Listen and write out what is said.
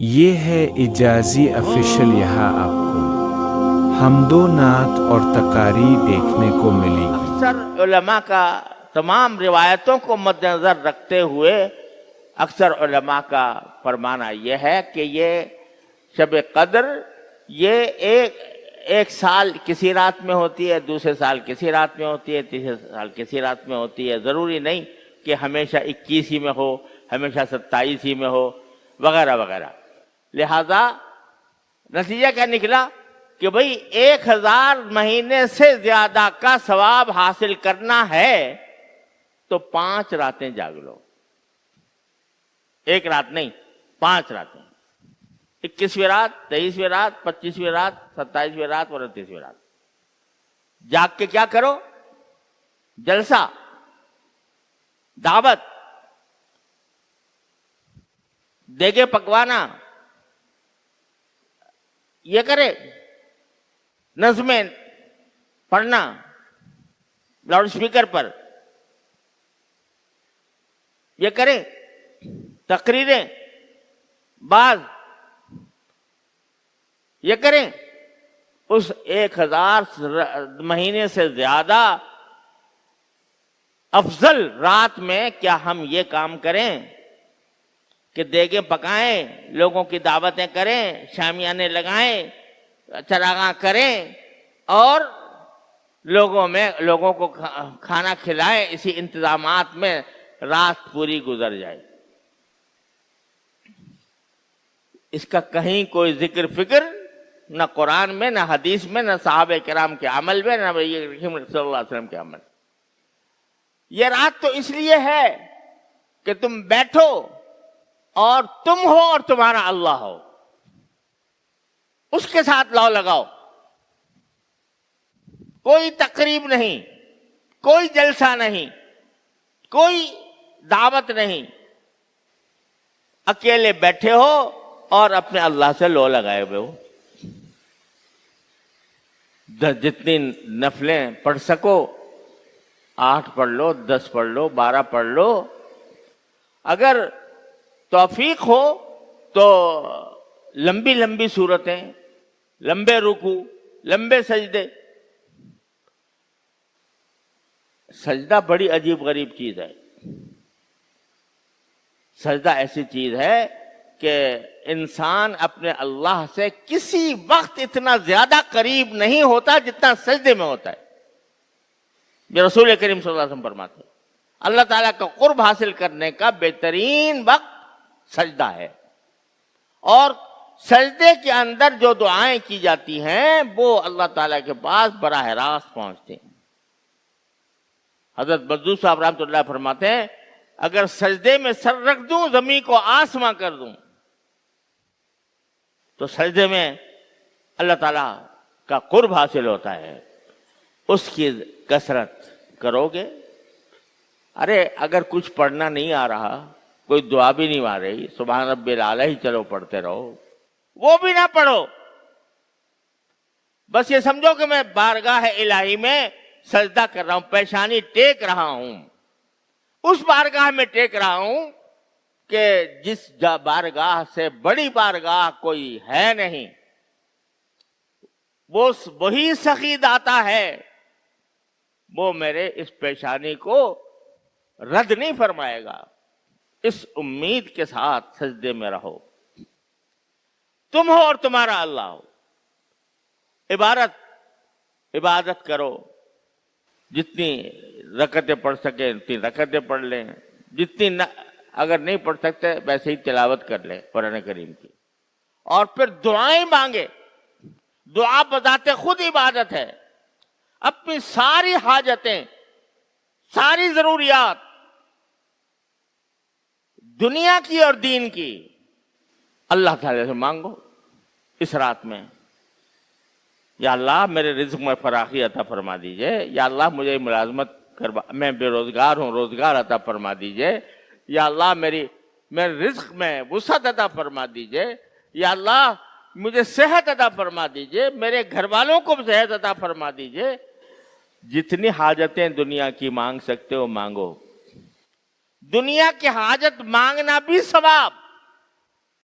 یہ ہے اجازی افیشل، یہاں آپ کو حمد و نعت اور تقاریر دیکھنے کو ملے گی۔ اکثر علماء کا تمام روایتوں کو مد نظر رکھتے ہوئے اکثر علماء کا فرمانا یہ ہے کہ یہ شب قدر یہ ایک سال کسی رات میں ہوتی ہے، دوسرے سال کسی رات میں ہوتی ہے، تیسرے سال کسی رات میں ہوتی ہے۔ ضروری نہیں کہ ہمیشہ 21 ہی میں ہو، ہمیشہ 27 ہی میں ہو، وغیرہ وغیرہ۔ لہذا نتیجہ کیا نکلا کہ بھئی 1000 مہینے سے زیادہ کا ثواب حاصل کرنا ہے تو 5 راتیں جاگ لو۔ ایک رات نہیں، 5 راتیں، 21ویں رات، 23ویں رات، 25ویں رات، 27ویں رات اور 29ویں رات جاگ کے کیا کرو؟ جلسہ، دعوت، دیگے پکوانا، یہ کرے، نظمیں پڑھنا لاؤڈ سپیکر پر، یہ کرے، تقریریں بعض یہ کریں۔ اس 1000 مہینے سے زیادہ افضل رات میں کیا ہم یہ کام کریں کہ دیگیں پکائیں، لوگوں کی دعوتیں کریں، شامیانے لگائیں، چراغاں کریں اور لوگوں کو کھانا کھلائیں، اسی انتظامات میں رات پوری گزر جائے۔ اس کا کہیں کوئی ذکر فکر نہ قرآن میں، نہ حدیث میں، نہ صحابہ کرام کے عمل میں، نہ صلی اللہ علیہ وسلم کے عمل۔ یہ رات تو اس لیے ہے کہ تم بیٹھو اور تم ہو اور تمہارا اللہ ہو، اس کے ساتھ لو لگاؤ۔ کوئی تقریب نہیں، کوئی جلسہ نہیں، کوئی دعوت نہیں، اکیلے بیٹھے ہو اور اپنے اللہ سے لو لگائے ہوئے ہو۔ جتنی نفلیں پڑھ سکو 8 پڑھ لو، 10 پڑھ لو، 12 پڑھ لو۔ اگر توفیق ہو تو لمبی لمبی صورتیں، لمبے رکوع، لمبے سجدے۔ سجدہ بڑی عجیب غریب چیز ہے۔ سجدہ ایسی چیز ہے کہ انسان اپنے اللہ سے کسی وقت اتنا زیادہ قریب نہیں ہوتا جتنا سجدے میں ہوتا ہے۔ یہ رسول کریم صلی اللہ علیہ وسلم فرماتے ہیں اللہ تعالیٰ کا قرب حاصل کرنے کا بہترین وقت سجدہ ہے، اور سجدے کے اندر جو دعائیں کی جاتی ہیں وہ اللہ تعالیٰ کے پاس براہ راست پہنچتے ہیں۔ حضرت بدوس صاحب رحمۃ اللہ فرماتے ہیں اگر سجدے میں سر رکھ دوں، زمین کو آسماں کر دوں، تو سجدے میں اللہ تعالیٰ کا قرب حاصل ہوتا ہے۔ اس کی کثرت کرو گے۔ ارے اگر کچھ پڑھنا نہیں آ رہا، کوئی دعا بھی نہیں آ رہی، سبحان ربی الاعلیٰ ہی چلو پڑھتے رہو، وہ بھی نہ پڑھو۔ بس یہ سمجھو کہ میں بارگاہ الہی میں سجدہ کر رہا ہوں، پیشانی ٹیک رہا ہوں، اس بارگاہ میں ٹیک رہا ہوں کہ جس بارگاہ سے بڑی بارگاہ کوئی ہے نہیں۔ وہی سخی داتا ہے، وہ میرے اس پیشانی کو رد نہیں فرمائے گا۔ اس امید کے ساتھ سجدے میں رہو، تم ہو اور تمہارا اللہ ہو۔ عبادت کرو، جتنی رکعتیں پڑھ سکیں اتنی رکعتیں پڑھ لیں، جتنی اگر نہیں پڑھ سکتے ویسے ہی تلاوت کر لیں قرآن کریم کی، اور پھر دعائیں مانگے۔ دعا بذات خود عبادت ہے۔ اپنی ساری حاجتیں، ساری ضروریات، دنیا کی اور دین کی، اللہ تعالی سے مانگو اس رات میں۔ یا اللہ میرے رزق میں فراخی عطا فرما دیجئے، یا اللہ مجھے ملازمت میں بے روزگار ہوں، روزگار عطا فرما دیجئے، یا اللہ میرے رزق میں وسعت عطا فرما دیجئے، یا اللہ مجھے صحت عطا فرما دیجئے، میرے گھر والوں کو صحت عطا فرما دیجئے۔ جتنی حاجتیں دنیا کی مانگ سکتے ہو مانگو۔ دنیا کی حاجت مانگنا بھی ثواب،